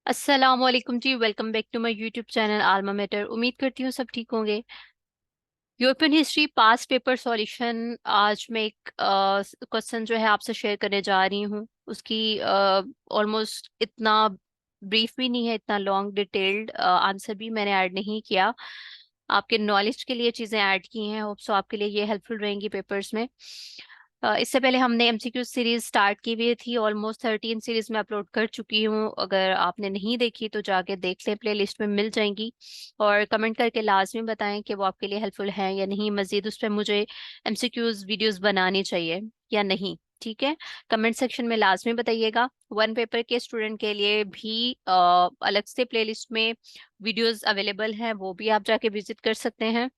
अस्सलाम वालेकुम जी। Welcome back to my YouTube channel Alma Mater. उम्मीद करती हूँ सब ठीक होंगे। European history past paper solution. आज मैं एक क्वेश्चन जो है आपसे शेयर करने जा रही हूँ। उसकी ऑलमोस्ट इतना ब्रीफ भी नहीं है, इतना लॉन्ग डिटेल्ड आंसर भी मैंने ऐड नहीं किया। आपके नॉलेज के लिए चीज़ें ऐड की हैं। होप सो आपके लिए ये हेल्पफुल रहेंगी पेपर्स में। इससे पहले हमने एमसीक्यू सीरीज स्टार्ट की हुई थी। ऑलमोस्ट 13 सीरीज में अपलोड कर चुकी हूँ। अगर आपने नहीं देखी तो जाके देख लें, प्ले लिस्ट में मिल जाएंगी। और कमेंट करके लाजमी बताएं कि वो आपके लिए हेल्पफुल है या नहीं। मजीद उस पर मुझे एमसीक्यूज वीडियोस बनानी चाहिए या नहीं, ठीक है। कमेंट सेक्शन में लाजमी बताइएगा। वन पेपर के स्टूडेंट के लिए भी अलग से प्लेलिस्ट में वीडियोस अवेलेबल हैं, वो भी आप जाके विजिट कर सकते हैं।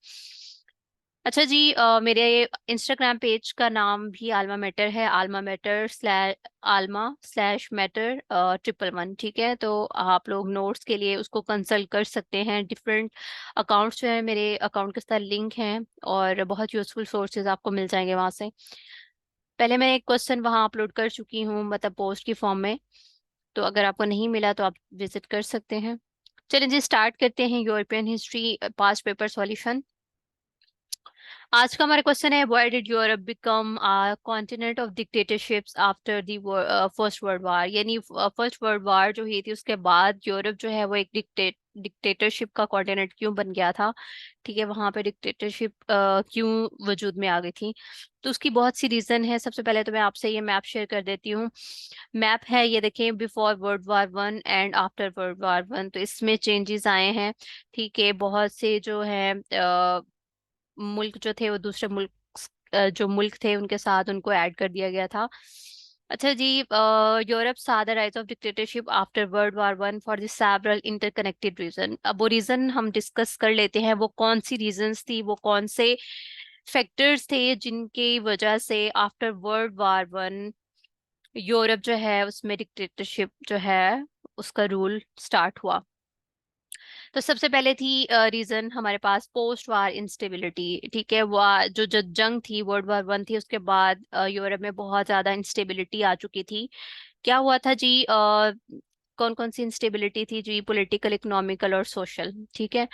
अच्छा जी, मेरे इंस्टाग्राम पेज का नाम भी आल्मा मैटर है। आल्मा मैटर स्लैश आल्मा/मैटर 111, ठीक है। तो आप लोग नोट्स के लिए उसको कंसल्ट कर सकते हैं। डिफरेंट अकाउंट्स जो है मेरे अकाउंट के साथ लिंक हैं और बहुत यूजफुल सोर्सेज आपको मिल जाएंगे वहां से। पहले मैं एक क्वेश्चन वहां अपलोड कर चुकी हूँ, मतलब पोस्ट की फॉर्म में। तो अगर आपको नहीं मिला तो आप विजिट कर सकते हैं। चलिए जी, स्टार्ट करते हैं European history past paper solution. आज का हमारा क्वेश्चन है, why did Europe become a continent of dictatorships after the first world वार। यानी फर्स्ट वर्ल्ड वार जो हुई थी उसके बाद यूरोप जो है वो एक डिक्टेटरशिप का कॉन्टिनेंट क्यों बन गया था। ठीक है, वहां पे डिक्टेटरशिप क्यों वजूद में आ गई थी। तो उसकी बहुत सी रीजन है। सबसे पहले तो मैं आपसे ये मैप शेयर कर देती हूँ। मैप है, ये देखें, before world war one and after world war one. तो इसमें चेंजेस आए हैं। ठीक है, बहुत से जो है मुल्क जो थे वो दूसरे मुल्क, जो मुल्क थे उनके साथ उनको ऐड कर दिया गया था। अच्छा जी, Europe saw the rise of dictatorship after world war one for the several interconnected reason. अब वो रीजन हम डिस्कस कर लेते हैं। वो कौन सी रीजंस थी, वो कौन से फैक्टर्स थे जिनकी वजह से after world war one Europe जो है उसमें डिक्टेटरशिप जो है उसका रूल स्टार्ट हुआ। तो सबसे पहले थी रीजन हमारे पास पोस्ट वार इंस्टेबिलिटी। ठीक है, जो जंग थी वर्ल्ड वार वन थी, उसके बाद यूरोप में बहुत ज्यादा इंस्टेबिलिटी आ चुकी थी। क्या हुआ था जी, कौन कौन सी इंस्टेबिलिटी थी जी? पॉलिटिकल, इकोनॉमिकल और सोशल। ठीक है।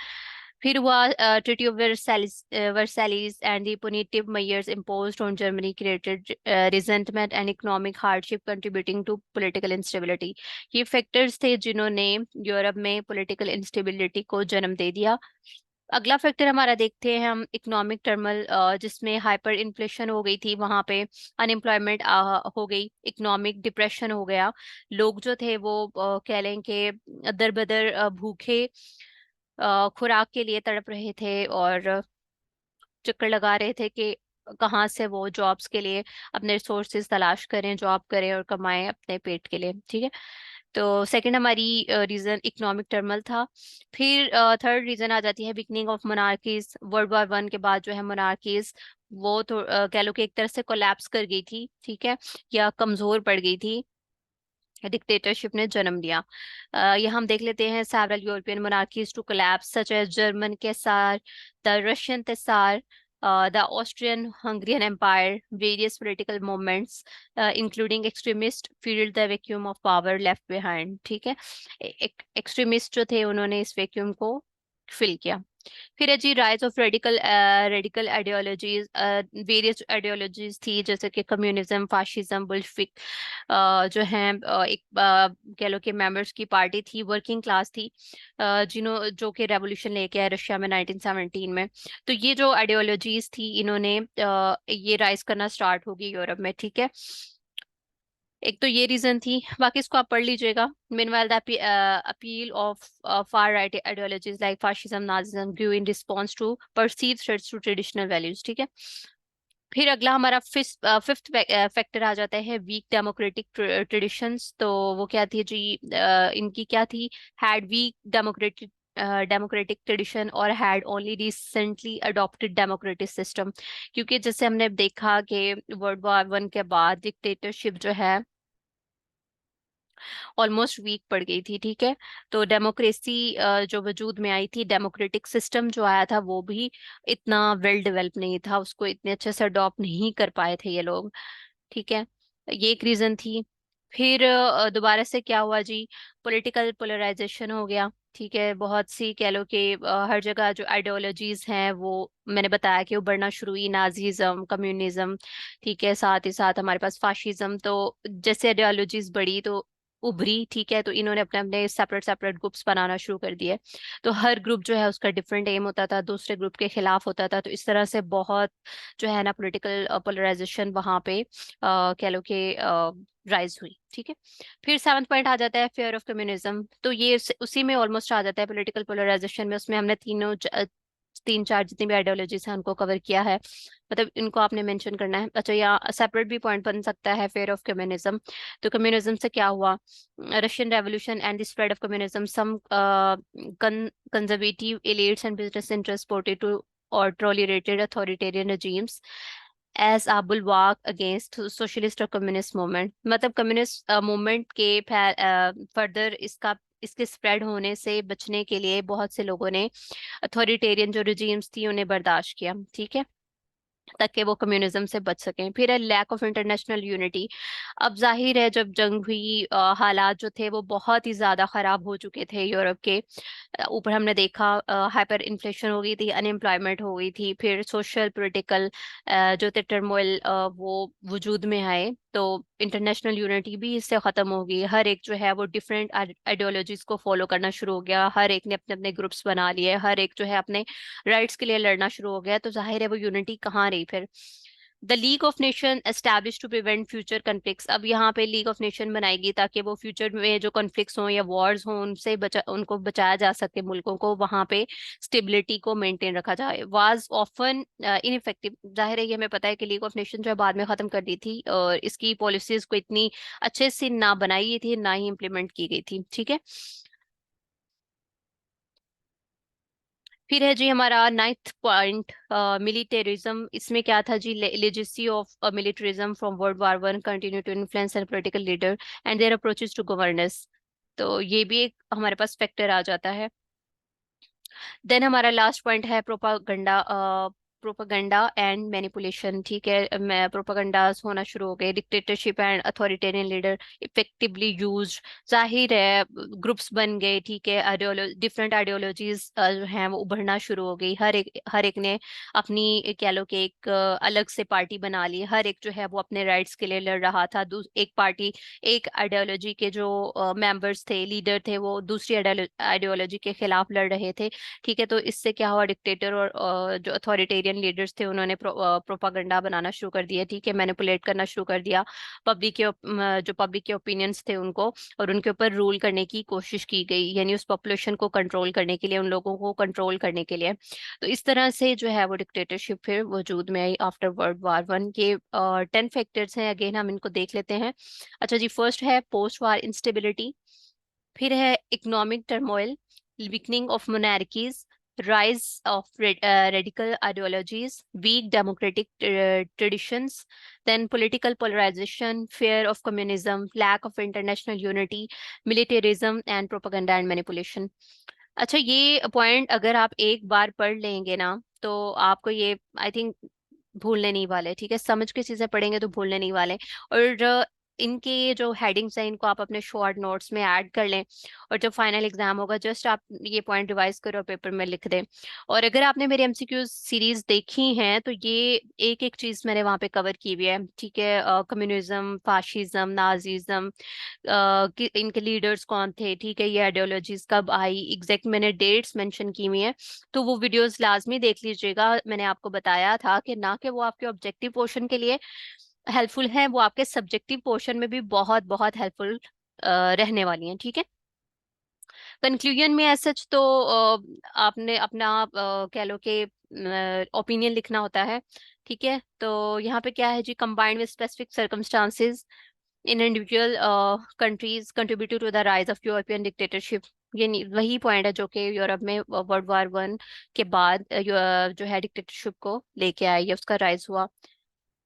फिर हुआ treaty of Versailles and the punitive measures imposed on Germany created resentment and economic hardship contributing to political instability. ये फैक्टर्स थे जिन्होंने यूरोप में पॉलिटिकल इंस्टेबिलिटी को जन्म दे दिया। अगला फैक्टर हमारा देखते हैं हम, इकोनॉमिक टर्मल, जिसमें हाइपर इन्फ्लेशन हो गई थी वहां पे। अनएम्प्लॉयमेंट हो गई, इकोनॉमिक डिप्रेशन हो गया। लोग जो थे वो कह लें कि दर बदर भूखे खुराक के लिए तड़प रहे थे और चक्कर लगा रहे थे कि कहाँ से वो जॉब्स के लिए अपने रिसोर्सेज तलाश करें, जॉब करें और कमाएं अपने पेट के लिए। ठीक है। तो सेकंड हमारी रीजन इकोनॉमिक टर्मल था। फिर थर्ड रीजन आ जाती है beginning of monarchies. World war one के बाद जो है मोनार्कीज वो तो कह लो कि एक तरह से कोलैप्स कर गई थी, ठीक है, या कमजोर पड़ गई थी। डिक्टेटरशिप ने जन्म दिया। यह हम देख लेते हैं several European monarchies to collapse such as German Kaiser, the Russian Tsar, the Austrian Hungarian Empire. Various political movements including extremist filled the vacuum of power left behind। ठीक है, एक्सट्रीमिस्ट जो थे उन्होंने इस वैक्यूम को फिल किया। फिर है जी rise of radical radical ideologies. Various ideologies थी जैसे कि कम्युनिज्म, फाशिज्म, बुल्शविक, जो हैं एक कह लो कि मेंबर्स की पार्टी थी, वर्किंग क्लास थी, जो कि रेवोल्यूशन लेके आए रशिया में 1917 में। तो ये जो आइडियोलॉजीज थी इन्होंने ये राइज करना स्टार्ट होगी यूरोप में। ठीक है, एक तो ये रीजन थी, बाकी इसको आप पढ़ लीजिएगा। meanwhile the appeal of far right ideologies like fascism, nazism grew in response to perceived threats to traditional values। ठीक है। फिर अगला हमारा फिफ्थ फैक्टर आ जाता है वीक डेमोक्रेटिक ट्रेडिशंस। तो वो क्या थी जी, इनकी क्या थी, had weak democratic democratic tradition और had only recently adopted democratic system. क्योंकि जैसे हमने देखा कि वर्ल्ड वॉर वन के बाद डिक्टेटरशिप जो है ऑलमोस्ट वीक पड़ गई थी। ठीक है, तो डेमोक्रेसी जो वजूद में आई थी, डेमोक्रेटिक सिस्टम जो आया था वो भी इतना वेल डेवलप नहीं था, उसको इतने अच्छे से अडॉप्ट नहीं कर पाए थे ये लोग। ठीक है, ये एक रीजन थी। फिर दोबारा से क्या हुआ जी, पॉलिटिकल पोलराइजेशन हो गया। ठीक है, बहुत सी कह लो कि हर जगह जो आइडियोलॉजीज हैं वो मैंने बताया कि वो बढ़ना शुरू हुई, नाजीज्म, कम्युनिज्म। ठीक है, साथ ही साथ हमारे पास फाशिज्म। तो जैसे आइडियोलॉजीज बढ़ी तो उभरी। ठीक है, तो इन्होंने अपने अपने सेपरेट सेपरेट ग्रुप्स बनाना शुरू कर दिए। तो हर ग्रुप जो है उसका डिफरेंट एम होता था, दूसरे ग्रुप के खिलाफ होता था। तो इस तरह से बहुत जो है ना पॉलिटिकल पोलराइजेशन वहां पे कह लो कि राइज हुई। ठीक है, फिर सेवंथ पॉइंट आ जाता है फियर ऑफ कम्युनिज्म। तो ये उसी में ऑलमोस्ट आ जाता है पॉलिटिकल पोलराइजेशन में। उसमें हमने तीन चार जितनी भी आइडियोलॉजीज हैं उनको कवर किया है, मतलब इनको आपने मेंशन करना है। अच्छा, यहाँ सेपरेट भी पॉइंट बन सकता है फेयर ऑफ कम्युनिज्म। तो कम्युनिज्म से क्या हुआ, Russian revolution and the spread of communism, some conservative elites and business interest supported to or tolerated authoritarian regimes as a bulwark against socialist और कम्युनिस्ट मूवमेंट। मतलब communist movement के further इसके spread होने से बचने के लिए बहुत से लोगों ने अथॉरिटेरियन जो रिजीम्स थी उन्हें बर्दाश्त किया। ठीक है, ताकि वो कम्युनिज्म से बच सकें। फिर है लैक ऑफ इंटरनेशनल यूनिटी। अब जाहिर है जब जंग हुई हालात जो थे वो बहुत ही ज्यादा खराब हो चुके थे यूरोप के। ऊपर हमने देखा हाइपर इन्फ्लेशन हो गई थी, अनएम्प्लॉयमेंट हो गई थी, फिर सोशल पॉलिटिकल जो थे टर्मोइल वो वजूद में आए। तो इंटरनेशनल यूनिटी भी इससे खत्म हो गई। हर एक जो है वो डिफरेंट आइडियोलॉजीज को फॉलो करना शुरू हो गया, हर एक ने अपने अपने ग्रुप्स बना लिए, हर एक जो है अपने राइट्स के लिए लड़ना शुरू हो गया। तो जाहिर है वो यूनिटी कहाँ रही फिर। The League of Nation establish to prevent future conflicts. अब यहाँ पे लीग ऑफ नेशन बनाएगी ताकि वो फ्यूचर में जो कॉन्फ्लिक्ट्स हों या वॉर्स हों उनसे उनको बचाया जा सके, मुल्कों को वहाँ पे स्टेबिलिटी को मेंटेन रखा जाए। Was often ineffective. जाहिर है ये हमें पता है कि लीग ऑफ नेशन जो है बाद में खत्म कर दी थी और इसकी पॉलिसीज को इतनी अच्छे से ना बनाई थी ना ही इम्प्लीमेंट की गई थी। ठीक है, फिर है जी हमारा नाइन्थ पॉइंट, मिलिटेरिज्म। इसमें क्या था जी, legacy of militarism from world war 1 continue to influence and political leader and their approaches to governance. तो ये भी एक हमारे पास फैक्टर आ जाता है। देन हमारा लास्ट पॉइंट है प्रोपागंडा, प्रोपागंडा एंड मैनिपुलेशन। ठीक है, मैं प्रोपागंडा होना शुरू हो गए, dictatorship and authoritarian leader effectively used. जाहिर है ग्रुप्स बन गए। ठीक है, डिफरेंट आइडियोलॉजीज जो हैं वो उभरना शुरू हो गई। हर एक ने अपनी कह लो कि एक अलग से पार्टी बना ली। हर एक जो है वो अपने राइट्स के लिए लड़ रहा था। एक पार्टी, एक आइडियोलॉजी के जो मेंबर्स थे, लीडर थे, वो दूसरी आइडियोलॉजी के खिलाफ लड़ रहे थे। ठीक है, तो इससे क्या हुआ, डिक्टेटर और जो अथॉरिटेरियन लीडर्स थे उन्होंने प्रोपागंडा बनाना शुरू कर दिया। ठीक है, मैनिपुलेट करना शुरू कर दिया जो पब्लिक के ओपिनियंस थे उनको, और उनके ऊपर रूल करने की कोशिश की गई, यानी उस पॉपुलेशन को कंट्रोल करने के लिए, उन लोगों को कंट्रोल करने के लिए। तो इस तरह से जो है वो डिक्टेटरशिप फिर वजूद में आई आफ्टर वर्ल्ड वार 1 के। 10 फैक्टर्स हैं, अगेन हम इनको देख लेते हैं। अच्छा जी, फर्स्ट है पोस्ट वार इंस्टेबिलिटी। फिर है economic turmoil, weakening of monarchies, rise of radical ideologies, weak democratic traditions, then political polarization, fear of communism, lack of international unity, militarism, and propaganda and manipulation। अच्छा, ये पॉइंट अगर आप एक बार पढ़ लेंगे ना तो आपको ये आई थिंक भूलने नहीं वाले। ठीक है, समझ के चीजें पढ़ेंगे तो भूलने नहीं वाले। और इनके ये जो हेडिंग्स हैं इनको आप अपने शॉर्ट नोट्स में ऐड कर लें, और जब फाइनल एग्जाम होगा जस्ट आप ये पॉइंट रिवाइज करो और पेपर में लिख दें। और अगर आपने मेरी एमसीक्यू सीरीज देखी हैं तो ये एक एक चीज मैंने वहाँ पे कवर की हुई है। ठीक है, कम्युनिज्म, फाशिज्म, नाजीज्म, कि इनके लीडर्स कौन थे। ठीक है, ये आइडियोलॉजीज कब आई, एग्जैक्ट मैंने डेट्स मेंशन की हुई हैं। तो वो वीडियोस लाजमी देख लीजिएगा। मैंने आपको बताया था कि ना कि वो आपके ऑब्जेक्टिव पोर्शन के लिए हेल्पफुल है, वो आपके सब्जेक्टिव पोर्शन में भी बहुत बहुत हेल्पफुल रहने वाली हैं। ठीक है, कंक्लूजन में एज सच तो आपने अपना कह लो कि ओपिनियन लिखना होता है। ठीक है, तो यहाँ पे क्या है जी, combined with specific circumstances in individual countries contributed to the rise of European dictatorship. वही पॉइंट है जो कि यूरोप में वर्ल्ड वार 1 के बाद जो है डिक्टेटरशिप को लेके आई है, उसका राइज हुआ।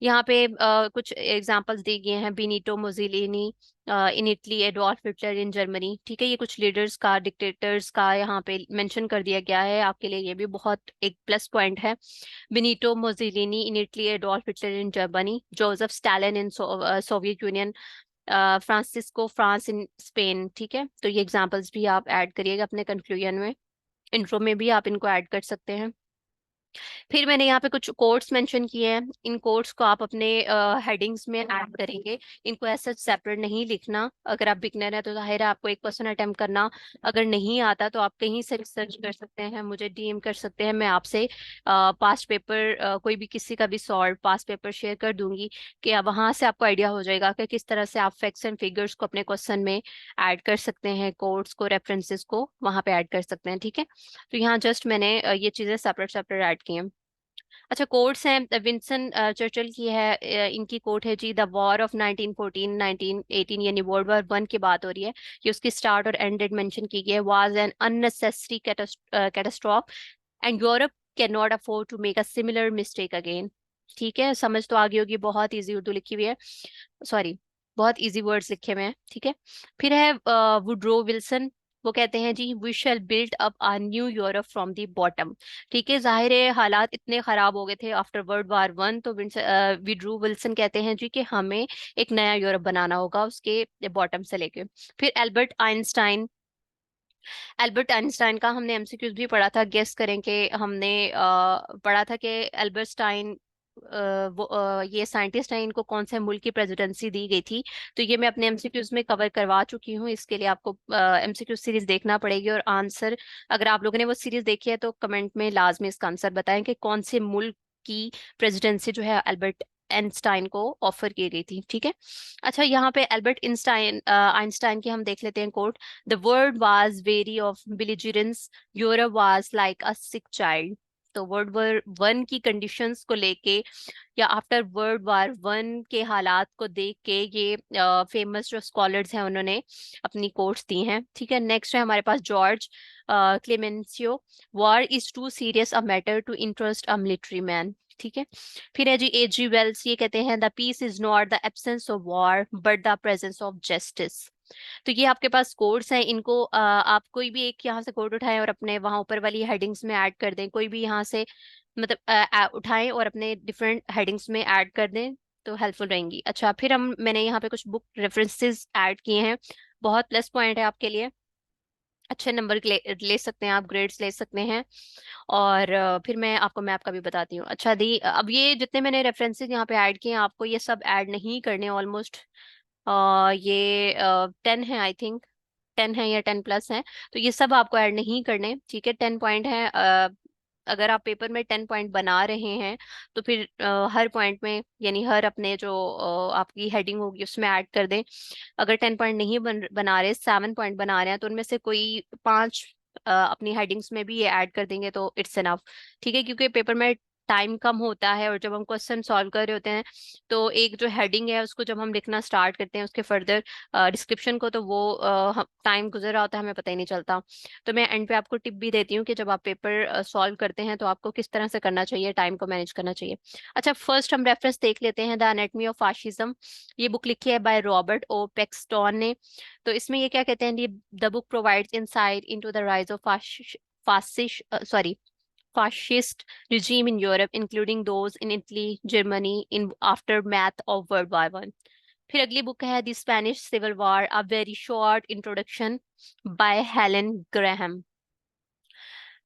यहाँ पे कुछ एग्जांपल्स दिए गए हैं, Benito Mussolini in Italy, Adolf Hitler in Germany. ठीक है, ये कुछ लीडर्स का, डिक्टेटर्स का यहाँ पे मेंशन कर दिया गया है आपके लिए, ये भी बहुत एक प्लस पॉइंट है। Benito Mussolini in Italy, Adolf Hitler in Germany, Joseph Stalin in Soviet Union, Francisco Franco in Spain. ठीक है, तो ये एग्जांपल्स भी आप ऐड करिएगा अपने कंक्लूजन में, इंट्रो में भी आप इनको ऐड कर सकते हैं। फिर मैंने यहाँ पे कुछ कोट्स मेंशन किए हैं, इन कोट्स को आप अपने हेडिंग्स में ऐड करेंगे। इनको ऐसा सेपरेट नहीं लिखना। अगर आप बिगनर है तो जाहिर है आपको एक पर्सन अटेम्प्ट करना, अगर नहीं आता तो आप कहीं से रिसर्च कर सकते हैं, मुझे डीएम कर सकते हैं, मैं आपसे पास्ट पेपर कोई भी किसी का भी सॉल्व पास्ट पेपर शेयर कर दूंगी, कि अब वहां से आपको आइडिया हो जाएगा कि किस तरह से आप फैक्ट्स एंड फिगर्स को अपने क्वेश्चन में ऐड कर सकते हैं, कोट्स को रेफरेंसेस को वहां पे ऐड कर सकते हैं। ठीक है, तो यहाँ जस्ट मैंने ये चीजें सेपरेट सेपरेट ऐड की हैं। अच्छा, कोट्स हैं, विंस्टन चर्चिल की है, इनकी कोट है जी, द वॉर ऑफ 1914 1918, यानी वर्ल्ड वॉर वन की बात हो रही है, कि उसकी स्टार्ट और एंड डेट मेंशन की गई है, was an unnecessary catastrophe and Europe can not afford to make a similar mistake again. ठीक है, समझ तो आ गई होगी, बहुत इजी उर्दू लिखी हुई है, सॉरी बहुत इजी वर्ड्स लिखे हुए हैं। ठीक है, फिर है वुड्रो विल्सन, वो कहते हैं जी, we shall build up a new Europe from the bottom. ठीक है, जाहिर है हालात इतने खराब हो गए थे आफ्टर वर्ल्ड वार वन, तो विड्रू विल्सन कहते हैं जी कि हमें एक नया यूरोप बनाना होगा उसके बॉटम से लेके। फिर एल्बर्ट आइंस्टाइन का हमने एमसीक्यूज भी पढ़ा था, गेस करें कि हमने पढ़ा था कि एल्बर्ट स्टाइन ये साइंटिस्ट हैं, इनको कौन से मुल्क की प्रेसिडेंसी दी गई थी। तो ये मैं अपने एमसीक्यूज में कवर करवा चुकी हूँ, इसके लिए आपको एमसीक्यू सीरीज देखना पड़ेगी, और आंसर अगर आप लोगों ने वो सीरीज देखी है तो कमेंट में लाजमी इसका आंसर बताएं कि कौन से मुल्क की प्रेसिडेंसी जो है एल्बर्ट आइंस्टाइन को ऑफर की गई थी। ठीक है, अच्छा यहाँ पे एल्बर्ट आइंस्टाइन की हम देख लेते हैं coat. The world was weary of belligerence. Europe was like a sick child. तो वर्ल्ड वॉर वन की कंडीशंस को लेके, या आफ्टर वर्ल्ड वॉर वन के हालात को देख के, ये फेमस जो स्कॉलर्स हैं उन्होंने अपनी कोट्स दी हैं। ठीक है, नेक्स्ट है हमारे पास George Clemenceau, war is too serious a matter to interest a military man. ठीक है, फिर है जी एजी वेल्स, ये कहते हैं the peace is not the absence of war but the presence of justice. तो ये आपके पास कोड्स हैं, इनको आप कोई भी एक यहाँ से कोड उठाएं और अपने वहां ऊपर वाली हेडिंग्स में ऐड कर दें, कोई भी यहाँ से मतलब उठाएं और अपने डिफरेंट हेडिंग्स में ऐड कर दें, तो हेल्पफुल रहेंगी। अच्छा, फिर मैंने यहाँ पे कुछ बुक रेफरेंसेस ऐड किए हैं, बहुत प्लस पॉइंट है आपके लिए, अच्छे नंबर ले सकते हैं आप, ग्रेड्स ले सकते हैं। और फिर मैं आपको मैप का भी बताती हूँ। अच्छा दी, अब ये जितने मैंने रेफरेंसेस यहाँ पे ऐड किए हैं, आपको ये सब ऐड नहीं करने ऑलमोस्ट, ये 10 है आई थिंक, 10 है या 10+ है, तो ये सब आपको ऐड नहीं करने। ठीक है, 10 पॉइंट है, अगर आप पेपर में 10 पॉइंट बना रहे हैं तो फिर हर पॉइंट में, यानी हर अपने जो आपकी हेडिंग होगी उसमें ऐड कर दें। अगर 10 पॉइंट नहीं बना रहे, 7 पॉइंट बना रहे हैं, तो उनमें से कोई 5 अपनी हेडिंग्स में भी ये ऐड कर देंगे तो इट्स एनफ। ठीक है, क्योंकि पेपर में टाइम कम होता है, और जब हम क्वेश्चन सॉल्व कर रहे होते हैं तो एक जो हेडिंग है उसको जब हम लिखना स्टार्ट करते हैं उसके फर्दर डिस्क्रिप्शन को, तो वो टाइम गुजर रहा होता है, हमें पता ही नहीं चलता। तो मैं एंड पे आपको टिप भी देती हूँ कि जब आप पेपर सॉल्व करते हैं तो आपको किस तरह से करना चाहिए, टाइम को मैनेज करना चाहिए। अच्छा, फर्स्ट हम रेफरेंस देख लेते हैं, द एनाटमी ऑफ फाशिज्म। ये बुक लिखी है बाय रॉबर्ट ओ पेक्सटॉन ने। तो इसमें ये क्या कहते हैं, ये the book provides insight into the rise of fascist regime in Europe, including those in Italy, Germany, in aftermath of World War One. फिर अगली बुक है the Spanish civil war, a very short introduction by Helen Graham.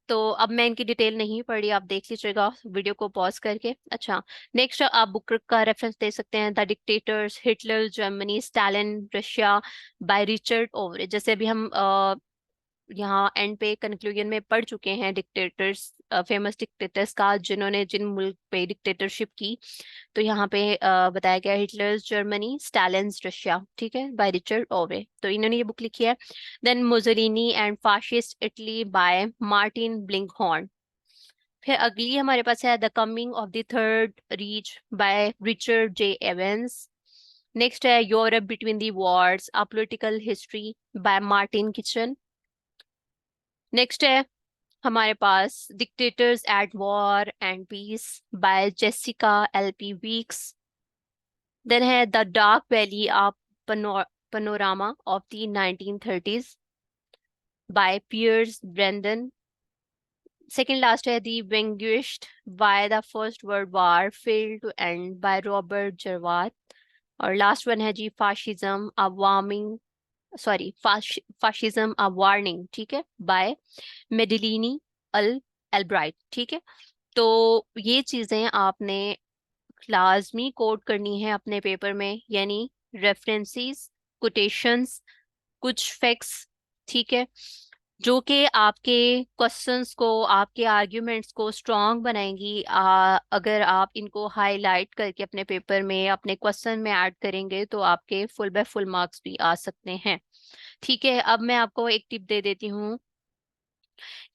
तो अब मैं इनकी detail नहीं पढ़ी, आप देख लीजिएगा वीडियो को पॉज करके। अच्छा, नेक्स्ट आप बुक का रेफरेंस दे सकते हैं, the dictators, Hitler Germany, Stalin Russia, by Richard Overy. जैसे अभी हम यहाँ एंड पे कंक्लूजन में पढ़ चुके हैं डिक्टेटर्स, फेमस डिक्टेटर्स का, जिन्होंने जिन मुल्क पे डिक्टेटरशिप की। तो यहाँ पे बताया गया हिटलर जर्मनी, स्टालिन्स रशिया। ठीक है, बाय रिचर्ड ओवे, तो इन्होंने ये बुक लिखी है। Then Mussolini and fascist Italy by Martin Blinkhorn. फिर अगली हमारे पास है the coming of the third Reich by Richard J Evans. Next है Europe between the wars, a political history by Martin Kitchen. Next है हमारे पास dictators at war and peace by Jessica L P Weeks. Then है the dark valley of panorama of the 1930s by Piers Brendon. Second last है the वेंग्विश्ड Y the first world war failed to end by Robert Gerwarth. और last one है जी fascism a warming, sorry fascism a warning, ठीक है, bye मेडिलिनी अल Albright, ठीक है। तो ये चीजें आपने लाजमी कोट करनी है अपने पेपर में, यानी रेफरेंसेस, कोटेशंस, कुछ फैक्ट्स, ठीक है, जो कि आपके क्वेश्चंस को, आपके आर्ग्यूमेंट्स को स्ट्रांग बनाएंगी। अगर आप इनको हाईलाइट करके अपने पेपर में, अपने क्वेश्चन में ऐड करेंगे तो आपके फुल बाय फुल मार्क्स भी आ सकते हैं। ठीक है, अब मैं आपको एक टिप दे देती हूँ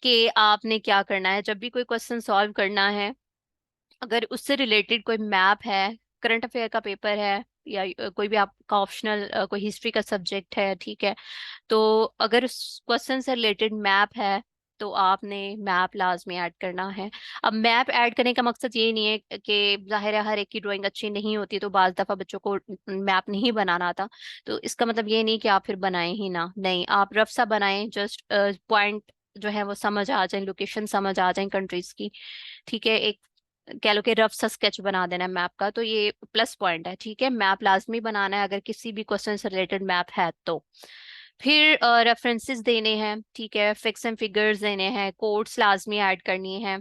कि आपने क्या करना है जब भी कोई क्वेश्चन सॉल्व करना है। अगर उससे रिलेटेड कोई मैप है, करंट अफेयर का पेपर है, या कोई भी आपका ऑप्शनल कोई हिस्ट्री का सब्जेक्ट है, ठीक है, तो अगर उस क्वेश्चन से रिलेटेड मैप है तो आपने मैप लाजमी ऐड करना है। अब मैप ऐड करने का मकसद ये नहीं है कि जाहिर है हर एक की ड्राइंग अच्छी नहीं होती, तो बाज दफा बच्चों को मैप नहीं बनाना आता, तो इसका मतलब ये नहीं कि आप फिर बनाएं ही ना, नहीं, आप रफ सा बनाएं, जस्ट पॉइंट जो है वो समझ आ जाए, लोकेशन समझ आ जाए कंट्रीज की, ठीक है, एक कह लो कि रफ सा स्केच बना देना है मैप का, तो ये प्लस पॉइंट है, ठीक है। मैप लाजमी बनाना है अगर किसी भी क्वेश्चन से रिलेटेड मैप है तो। फिर रेफरेंसेस देने हैं, ठीक है, फिक्स एंड फिगर्स देने हैं, कोड्स लाजमी ऐड करनी है,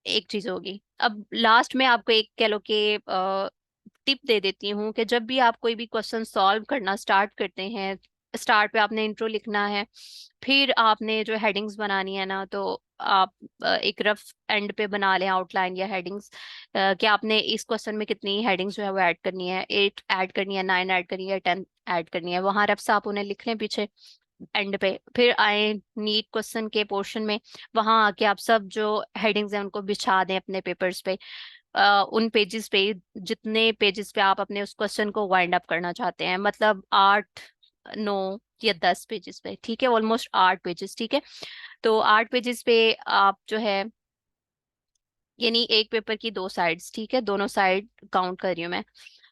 एक चीज होगी। अब लास्ट में आपको एक कह लो कि टिप दे देती हूँ कि जब भी आप कोई भी क्वेश्चन सॉल्व करना स्टार्ट करते हैं, स्टार्ट पे आपने इंट्रो लिखना है, फिर आपने जो हेडिंग्स बनानी है ना, तो आप एक रफ एंड पे बना लें आउटलाइन या हेडिंग्स, कि आपने इस क्वेश्चन में कितनी हेडिंग्स जो है वो ऐड करनी है, 8 ऐड करनी है, 9 ऐड करनी है, 10 ऐड करनी है, वहां रफ से आप उन्हें लिख लें पीछे एंड पे। फिर आए नीट क्वेश्चन के पोर्शन में, वहां आके आप सब जो हेडिंग्स हैं उनको बिछा दें अपने पेपर्स पे, उन पेजेस पे, जितने पेजेस पे आप अपने उस क्वेश्चन को वाइंड अप करना चाहते हैं, मतलब 8, 9 या 10 पेजेस पे, ठीक है, ऑलमोस्ट 8 पेजेस, ठीक है। तो 8 पेजेस पे आप जो है, यानी एक पेपर की 2 साइड्स, ठीक है, दोनों साइड काउंट कर रही हूँ मैं।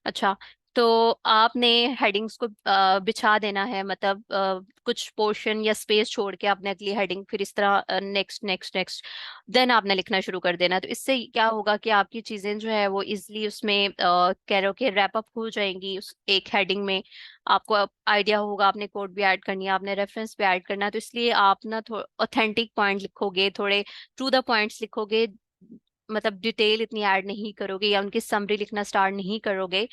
अच्छा, तो आपने हेडिंग्स को बिछा देना है, मतलब कुछ पोर्शन या स्पेस छोड़ के आपने अगली हेडिंग, फिर इस तरह नेक्स्ट नेक्स्ट नेक्स्ट, देन आपने लिखना शुरू कर देना है। तो इससे क्या होगा कि आपकी चीजें जो है वो इजली उसमें कह रहे हो कि रैप अप हो जाएंगी उस एक हेडिंग में। आपको आइडिया होगा, आपने कोड भी ऐड करनी है, आपने रेफरेंस भी ऐड करना है, तो इसलिए आप ना थोड़ा ऑथेंटिक पॉइंट लिखोगे, थोड़े टू द पॉइंट्स लिखोगे, मतलब डिटेल इतनी ऐड नहीं करोगे या उनकी समरी लिखना स्टार्ट नहीं करोगे।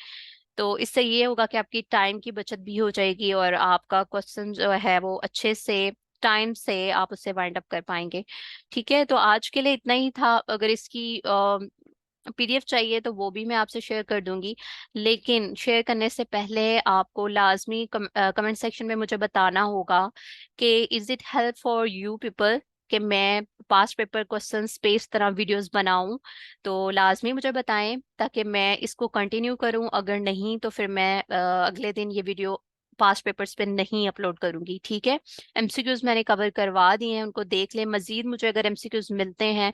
तो इससे ये होगा कि आपकी टाइम की बचत भी हो जाएगी और आपका क्वेश्चन जो है वो अच्छे से टाइम से आप उससे वाइंड अप कर पाएंगे। ठीक है, तो आज के लिए इतना ही था। अगर इसकी पीडीएफ चाहिए तो वो भी मैं आपसे शेयर कर दूंगी, लेकिन शेयर करने से पहले आपको लाजमी कमेंट सेक्शन में मुझे बताना होगा कि is it help for you people कि मैं पास्ट पेपर क्वेश्चन पे इस तरह वीडियोस बनाऊं। तो लाजमी मुझे बताएं ताकि मैं इसको कंटिन्यू करूं, अगर नहीं तो फिर मैं अगले दिन ये वीडियो पास्ट पेपर्स पे नहीं अपलोड करूंगी, ठीक है। एमसीक्यूज मैंने कवर करवा दिए हैं, उनको देख लें। मजीद मुझे अगर एमसीक्यूज मिलते हैं,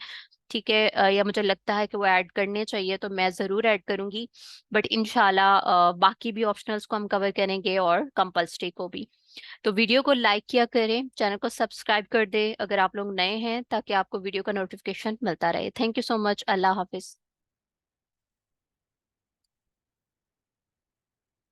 ठीक है, या मुझे लगता है कि वो ऐड करने चाहिए तो मैं ज़रूर ऐड करूंगी, बट इंशाल्लाह बाकी भी ऑप्शनल्स को हम कवर करेंगे और कंपल्सरी को भी। तो वीडियो को लाइक किया करें, चैनल को सब्सक्राइब कर दें अगर आप लोग नए हैं, ताकि आपको वीडियो का नोटिफिकेशन मिलता रहे। Thank you so much, Allah Hafiz.